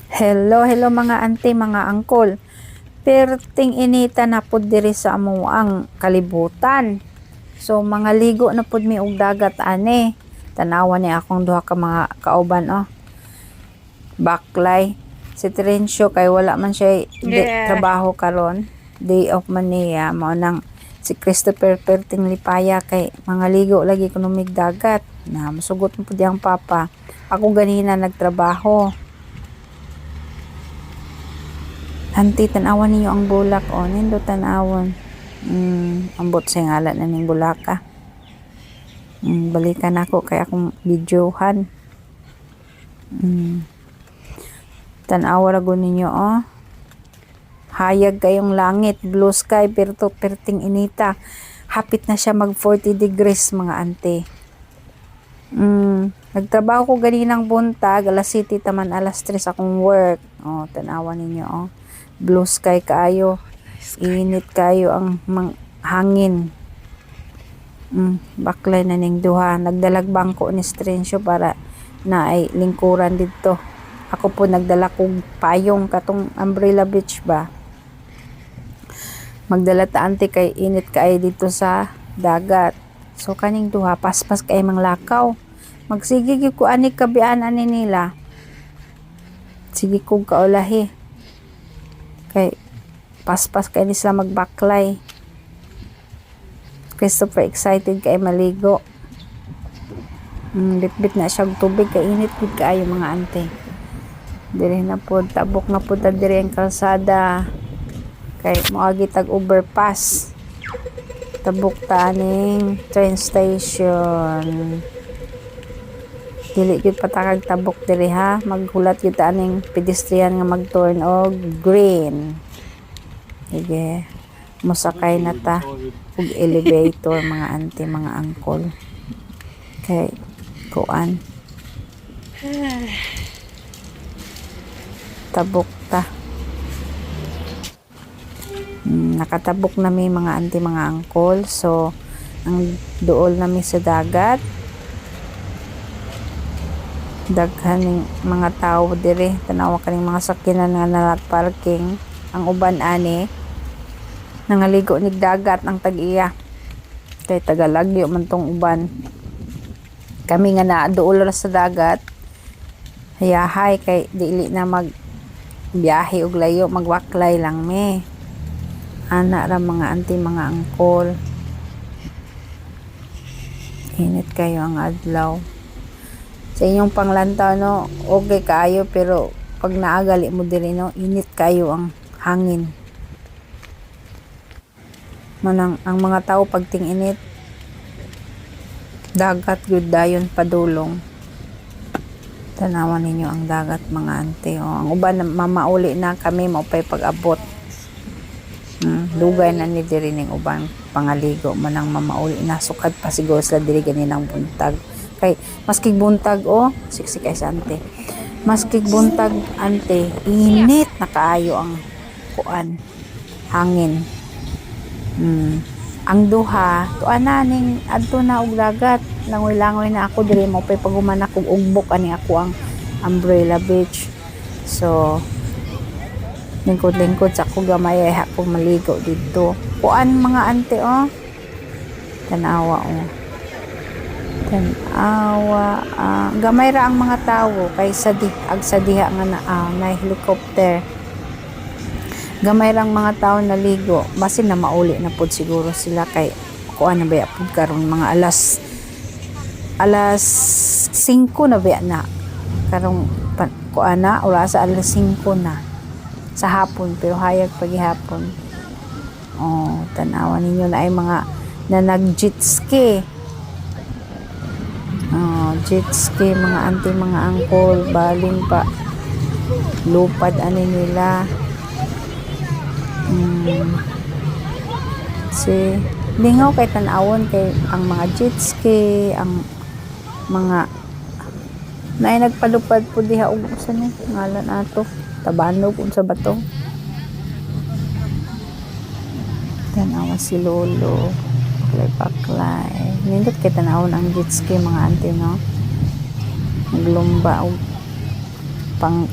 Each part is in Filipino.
Hello, hello mga ante, mga angkol. Perting inita na pud diri sa amo ang kalibutan. So mga ligo na pud mi og dagat ani. Tanawa ni akong duha ka mga kauban Baklay. Si Terencio kay wala man siya trabaho karon. Day off man niya mao nang si Christopher perting lipaya kay mga ligo lagi kuno mig dagat. Na masugot mo pud yang papa. Ako ganina nagtrabaho. Hanti, tanawan ninyo ang bulak o. Nindo tanawon. Ambot sa ngalan na ning bulaka. Balikan ako kay akong videohan. Tanawa rago ninyo o. Hayag kayong langit, blue sky, perting inita. Hapit na siya mag 40 degrees mga ante. Nagtrabaho ko ganinang buntag, alas 7 taman alas 3 akong work. O, tanawa ninyo o. Blue sky kaayo, init kayo ang hangin. Baklay na ning duha, nagdalag bangko ni Strencio para na ay lingkuran dito. Ako po nagdala kog payong katong umbrella beach ba. Magdala ta ante kay init kaayo dito sa dagat. So kaning duha paspas kay manglakaw. Magsigig ko ani kabian ani nila. Sige kog kaulahi. Kay paspas kay ni sila magbaklay. Christopher excited kay maligo. Bitbit na siya tubig kay init gud kaayo mga ante. Diri na pod tabok na pod diri ang kalsada. Kay moagi tag overpass. Tabok ta ning train station. Dili gyud patakag tabok diri ha, maghulat gyud ta ning pedestrian nga mag-turn og green. Sige, musakay na ta og elevator mga ante, mga angkol. Kay kuan. Tabok ta. Nakatabok na mi mga ante, mga angkol. So ang duol nami sa dagat. Daghan ning mga tao dire, tanawa kaning mga sakyanan nga nagparking. Ang uban ani nangaligo nig dagat ang tag-iya kay tagalagyo man tong uban. Kami nga naduol ra sa dagat hayahay kay dili na mag biyahe og layo, magwaklay lang me. Ana ra mga ante, mga angkol. Init kayo ang adlaw. Sa inyong panglantaw no, okay kayo, pero pag naagali mo diri no, init kayo ang hangin. Manang ang mga tao pag ting-init dagat gud dayon padulong. Tanawan ninyo ang dagat mga ante. Ang uban mamauli na kami maupay pag-abot. Dugay na ni diri ning uban pangaligo manang mamauli na, sukad pa siguro sila diri ganinang buntag. Kay maskig buntag siksik ay ante. Maskig buntag ante, init na kaayo ang kuan, hangin. Ang duha, tuana ning adto na og dagat, langoy-langoy na ako diri mo pay paguman ako ugbok ani ako ang umbrella beach. So lingkod-lingkod sa ako gamay ay ako maligo dito. Kuan mga ante tanawa tanawa gamay ra ang mga tawo kay sa diha nga na helicopter. Gamay rang mga tawo naligo, basin na mauli na pod siguro sila kay kuan na baya pod karon mga alas 5 na baya na karong kuan na ura sa alas 5 na sa hapon, pero hayag paghihapon. Tanawan ninyo na ay mga na nag-jet ski. Jet ski mga ante, mga angkol, baling pa lupad ani nila. Si lingaw kay tanawon kay ang mga jet ski, ang mga naay nagpalupad po diha og usa ni ngalan ato Tabanog unsa ba to? Tanawa si Lolo. Paklay. Nindot kay tanawon ang jet ski mga ante no. Naglumba og pang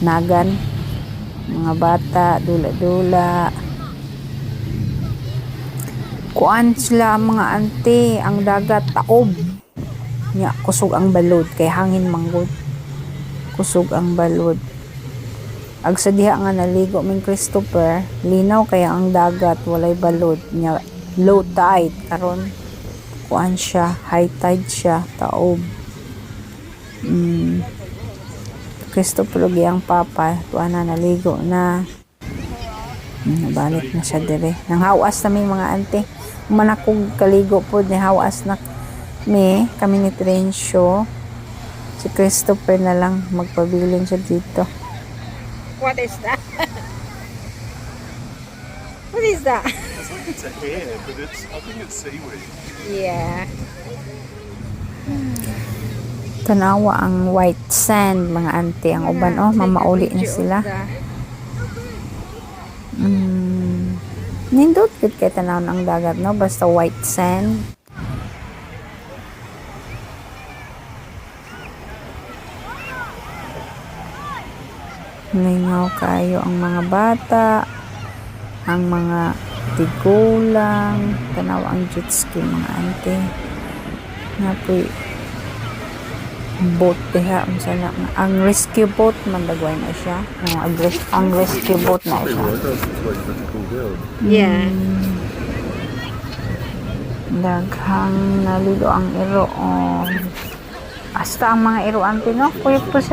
nagan, mga bata, dula-dula. Kuan sila mga ante, ang dagat taob. Nya kusog ang balod kay hangin manggod. Kusog ang balod. Ag sa diha nga naligo min Christopher, linaw kaya ang dagat walay balod nya low tide karon kuan siya, high tide siya, taob. Christopher ang papa, tuwa na naligo na. Nabalik na siya dire. Nang hawas na may mga ante. Manakog kaligo po ni hawas na kami ni Trencio. Si Christopher na lang magpabilin siya dito. What is that? What is that? It's a hair, but I think it's seaweed. Yeah. Tanawa ang white sand, mga ante. Ang uban, mamauli na sila. Nindot good kay tanaw ng dagat, no? Basta white sand. Lingaw kayo ang mga bata, ang mga tigulang, tanaw ang jet ski, mga ante. Napoy boat diha ang rescue boat man dagway na siya. Ang rescue boat na siya. Yeah. Daghang naligo ang iro. Hasta ang mga iro ante, no? Kuya po sa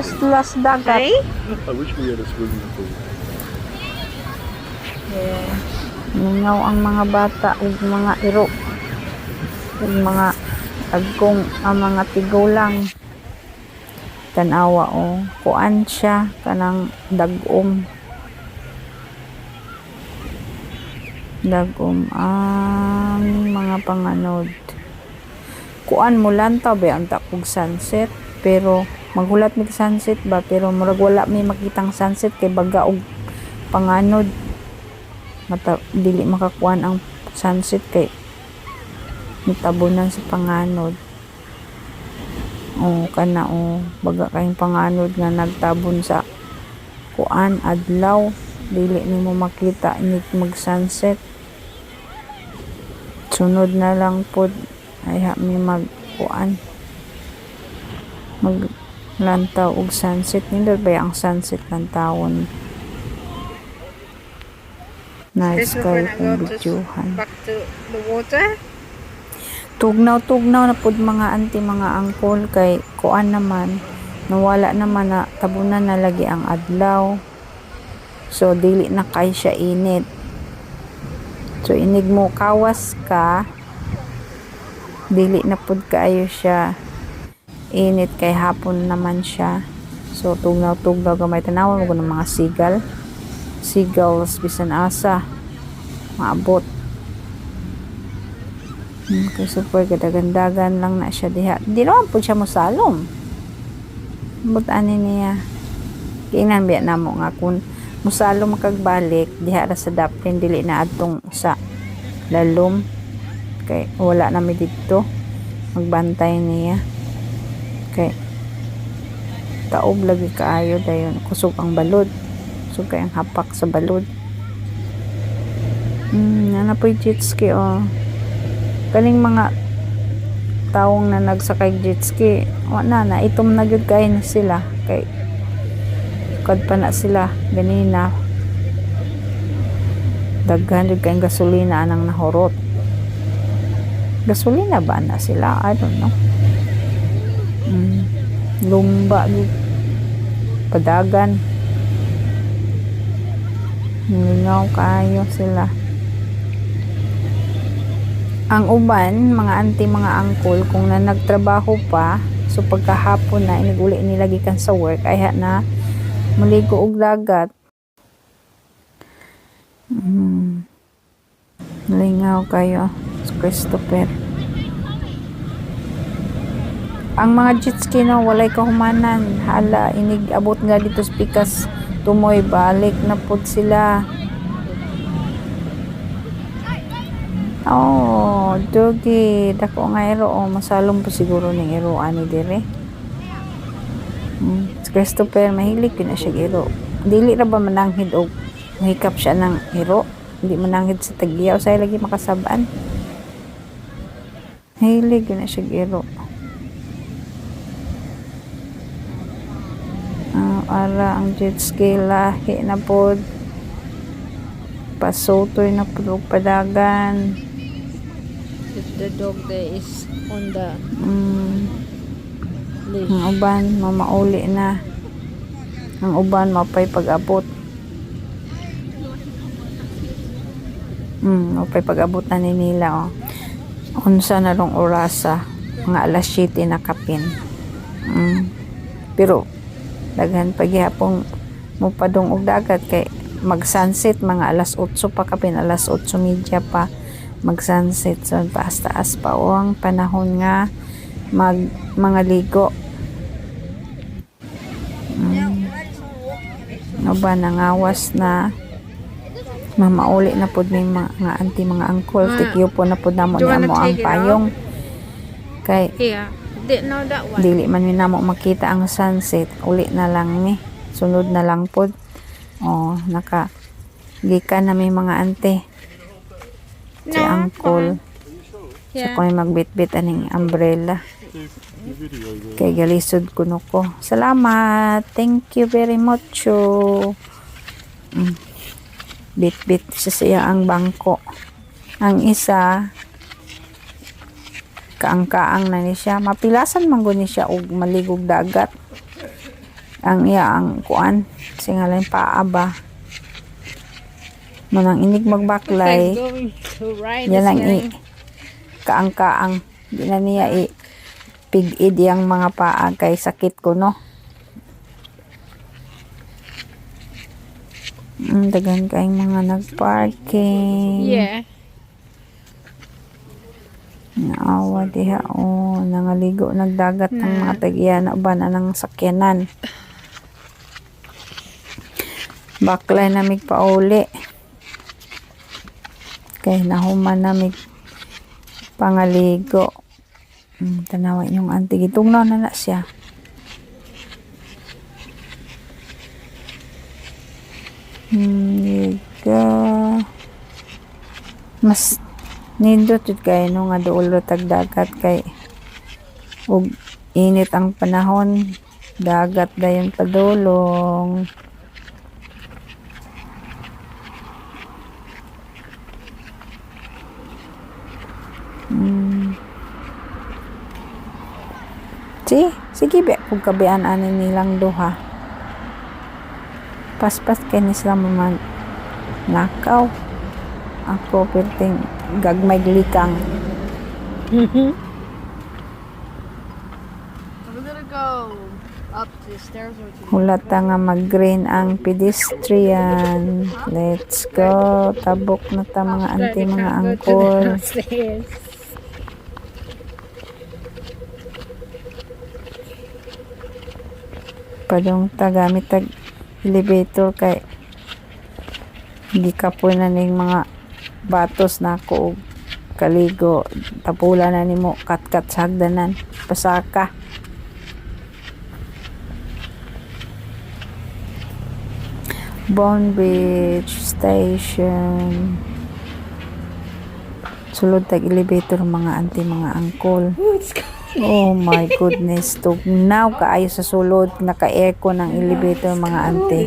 dagat. Hey? I wish we had a swimming pool. Yeah. Ningaw ang mga bata ug mga iro. Ug mga agkong ang mga tigulang. Tanawa kuan siya kanang dagom ang mga panganod. Kuan mo lantaw ba ang takog sunset, pero maghulat mi sunset ba, pero murag wala mi makitang sunset kay baga og panganod. Dili makakuan ang sunset kay nitabunan sa panganod. Kana baga kayong panganod nga nagtabon sa kuan adlaw, dili nimo makita inig mag sunset. Sunod na lang pod ay mi mag kuan mag lantaw og sunset. Nindot ba ang sunset lantawon? Nice kayo kung videohan. Back to the water. Tugnaw na pud mga auntie, mga angkol, kay kuan naman nawala naman na tabunan na lagi ang adlaw, so dili na kay siya init. So inig mo kawas ka, dili na pud kaayo siya init kay hapon naman siya. So tugnaw gamay tanawon mo ng mga seagulls bisan asa maabot. Kay super gadagandagan lang na siya diha. Di naman po siya mosalom. Butani niya. Kainan biya na mo nga kung mosalom makagbalik diha ra sa dapin, dili na adtong sa lalom. Kay wala na mi dito. Magbantay niya. Kay taob lagi kaayo dayon kusog ang balod. Kusog kay ang hapak sa balod. Ana po jet ski kaning mga taong na nagsakay jet ski wala na itom na gyud kay sila kay kad pa na sila ganina daghan gyud kay gasolina anang nahurot. Gasolina ba na sila? I don't know. Lumba gyud padagan, ningaw kayo sila. Ang uban, mga auntie, mga angkol, kung na nagtrabaho pa, so pagkahapon na, iniguli nila gikan sa work, ay na maligo og dagat. Lingaw kayo, Christopher. Ang mga jet ski no, walay kahumanan. Hala, inig abot nga dito sa pikas tumoy, balik na pud sila. Dogi, dako nga iro, masalong po siguro ng iro ani dire. Christopher mahilig yun na siya iro. Dili ra ba mananghid og mahikap siya ng iro? Hindi mananghid sa tagiya o say lagi makasabaan. Mahilig yun na siya iro. Ara ang jet ski lahi na pod. Pasutoy na pod og padagan. The dog there is on the leash. Ang uban mamauli na. Ang uban mapay pag-abot. Mapay pag-abot na ni nila oh. Unsa na rong orasa, mga alas 7 na kapin. Pero daghan paghihapon mo padung og dagat kay mag-sunset mga alas 8 pa kapin, alas 8:30 pa mag-sunset. So taas-taas pa o ang panahon nga mga ligo. Ano ba nangawas na mamauli na pod may mga auntie mga uncle tikyo po na pod namo niya mo ang payong kay Here. Didn't know that one. dili man mi namo makita ang sunset, uli na lang mi sunod na lang pod. Naka gikan na may mga ante si uncle Yeah. so kung magbitbit aning umbrella kay galisod kuno ko. Salamat, thank you very much. Bit-bit siya ang bangko. Ang isa kaang-kaang na ni siya. Mapilasan man guni siya og maligog dagat. Ang iya ang kuan singalan paaba. Manang inig magbaklay. Going to ride Yan lang this kaang-kaang. Di na niya pig-id yang mga paa kay sakit ko no. Dagan kayong mga nagparking. Yeah. Naawa diha nangaligo nagdagat ang mga tagiya na uban ng sakyanan. Baklay na mig pauli. Kay nahuman na mig pangaligo. Tanawa yung auntie gitungnaw na siya. Mas nindot jud kay no nga duol tag dagat kay ug init ang panahon, dagat dayon padulong. Sige be kung kabian ani nilang duha. Paspas kay ni sila man nakaw. Ako perting gagmay glikang. We're gonna go up the stairs or to Hulata nga mag-green ang pedestrian. Let's go. Tabok na ta mga auntie, mga uncle. downstairs. Padong tagamit tag elevator kay hindi kapoy na ning mga batos na ko kaligo tapula na nimo kat-kat sa hagdanan pasaka. Bourne Beach Station. Sulod tag elevator mga auntie, mga uncle. Oh my goodness, tugnaw kaayo sa sulod, naka-aircon ng elevator mga ante.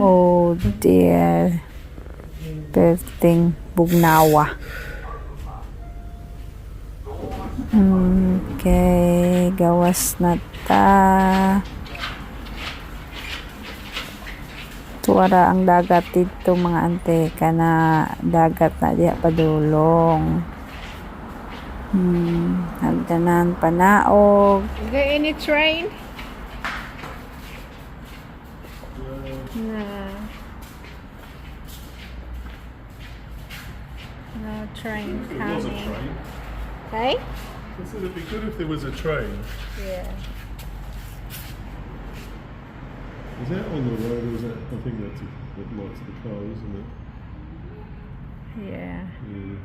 Oh dear. Perting bugnawa. Okay, gawas na ta. Tuwara ang dagat dito mga ante, kana dagat na diha padulong. Hagdanan panaog. Is there any train? No. No train coming. Hey? I said it'd be good if there was a train. Yeah. Is that on the road or is that, I think that's that lights the car, isn't it? Yeah. Yeah.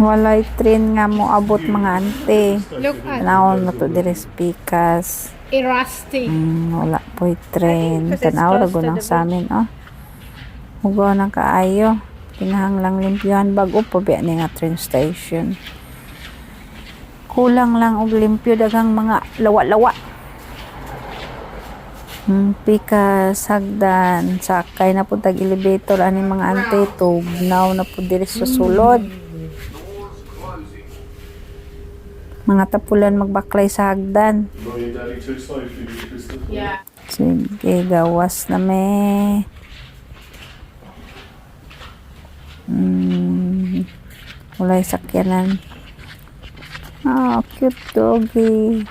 Walay train nga mo abot mga ante. Look at Tanaw na to diri sa Pikas. rusty. Wala po'y train. Because it's Tanaw close rago to ng the sa amin, oh. Hugo ng kaayo. Kinahanglang limpyuhan bago pa biya ni nga train station. Kulang lang og limpyo daghang mga lawa-lawa. Pikas, hagdan, sakay na po tag elevator ani mga ante tugnaw na po diri sa sulod. Mga tapulan magbaklay sa hagdan. No, your daddy too slow for you, Christopher. Yeah. Sige, gawas na me. Walay sakyanan. Cute doggy.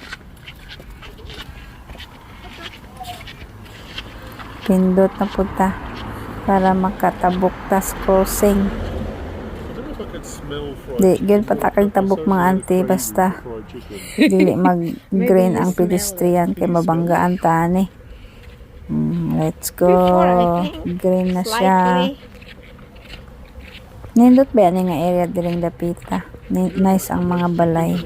Pindot na punta para makatabok tas crossing. I don't know if I can smell fried Di, chicken. gyud patakag tabok mga ante basta dili mag-green ang pedestrian kay mabanggaan tani. Let's go. Green na siya. Nindot ba yan nga area diring dapita? Nice ang mga balay.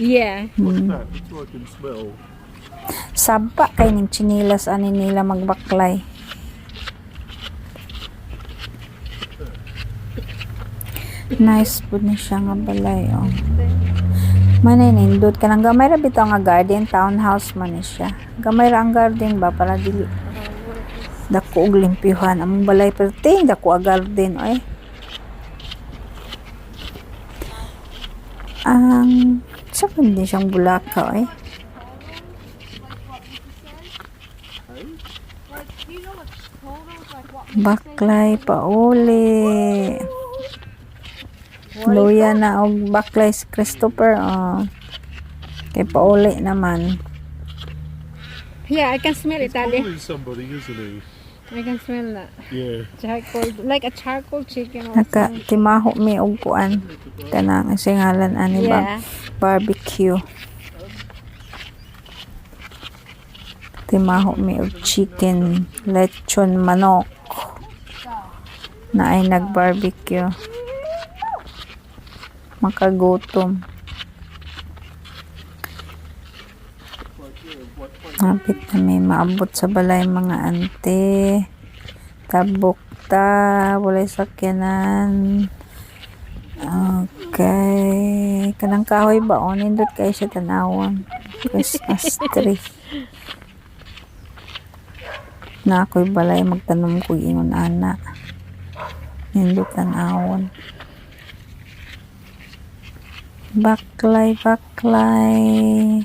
Yeah. What's that? That's what I can smell. Sabpa kay ning chinilas ani nila magbaklay. Nice po na siya nga balay, oh. Manay nindot ka lang gamay ra bitaw nga garden townhouse man ni siya. Gamay ra ang garden ba para dili dako og limpyuhan among balay perting dako ang garden oy. Sa kundi siyang bulaka oy. Baklay pa uli. Luya na og baklay si Christopher, oh. Kay pauli naman. Yeah, I can smell it, Daddy. Probably somebody, isn't he? I can smell that. Yeah. Charcoal, like a charcoal chicken or Naka timaho mi og kuan kanang singalan ani ba Yeah. barbecue. Timaho mi og chicken, lechon manok na ay nag-barbecue. Makagutom. Hapit na may maabot sa balay mga ante. Tabok ta, walay sakyanan. Okay. Kanang kahoy ba? O, nindot kayo siya tanawon. Christmas tree. Na ako'y balay magtanom ko ingon ana. Nindot tanawon. Baklay, baklay.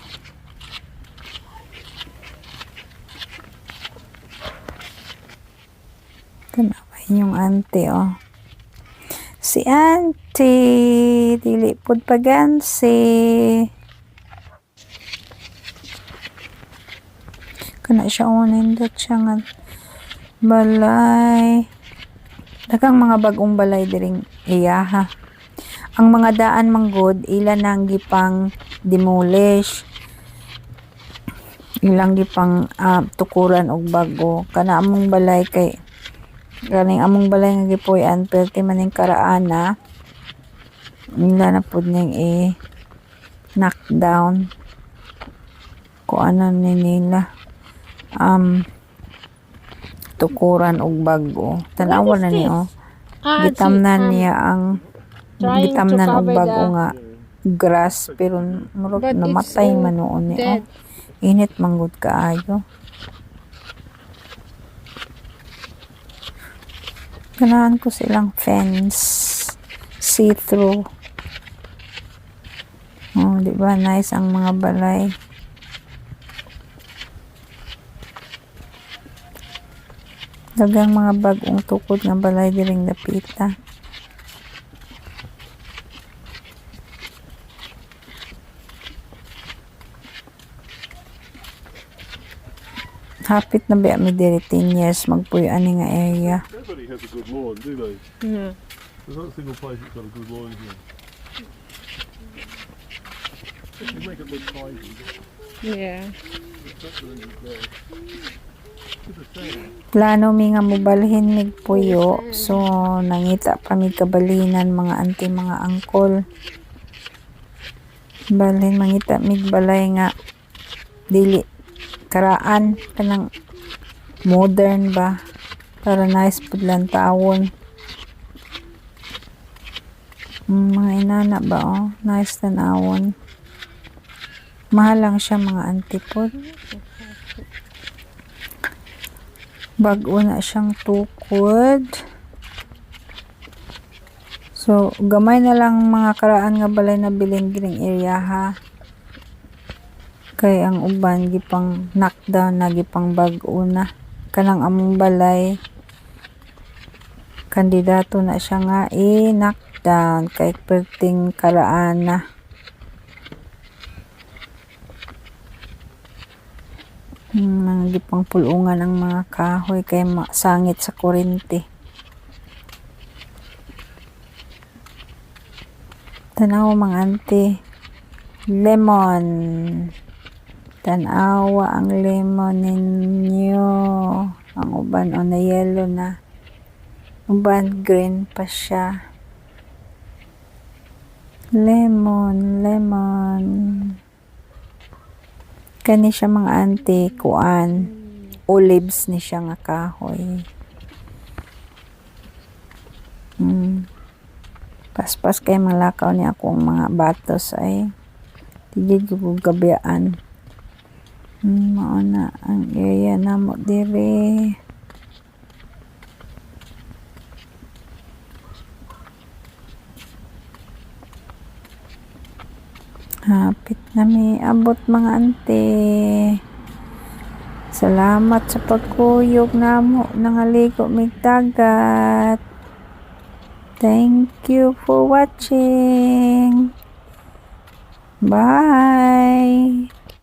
Tanawain yung ante, oh. Si auntie, dili pud pagansi. Kana siya nindot siya nga balay. Daghang mga bagong balay diring iyaha. Ang mga daan manggod ila nang gipang demolish. Ilang gipang tukuran og bago. Kana among balay kay galing among balay nga gipuy-an perti maning karaana. Ila na pud ning knock down. Kuan ni nila. Tukuran og bago. Tanawa na ni, oh. Gitamnan niya ang trying to gitamnan og cover bago the- nga grass pero murag But it's namatay all man noon ni, oh. dead. Init manggod kaayo. Ganahan ko silang fence see-through. Oh, di ba nice ang mga balay. Dagang mga bagong tukod nga balay diring dapita. Hapit na ba mi diri 10 years magpuyo ani nga area. Nobody has a good lawn, do they? Yeah. There's not a single place that's got a good lawn here. You make it look tidy. Yeah. That's really good there. Plano mi nga mobalhin mig puyo. So, nangita pa mi kabalinan mga auntie, mga angkol. Balhin mangita mig balay nga dili karaan kanang modern ba para nice pud lang tawon. Mga inana ba nice tanawon. Mahal lang siya mga auntie pod. Bag-o na siyang tukod. So, gamay na lang mga karaan nga balay na bilin gining area ha. Kay ang uban gipang knockdown na gipang bag-o na. Kanang among balay kandidato na siya nga i-knockdown kay perting karaan na. Mga gipang pulungan ang mga kahoy kay sangit sa kuryente. Tanaw mga auntie, lemon. Tanawa ang lemon ninyo. Ang uban na yellow na. Uban green pa siya. Lemon. Kani siya mga auntie, kuan. Olives ni siya nga kahoy. Paspas kay malakaw ni akong mga batos ay tigid ko gabiaan. Mao na ang area namo dire. Hapit na mi abot mga auntie. Salamat sa pagkuyog namo nangaligo mig dagat. Thank you for watching. Bye.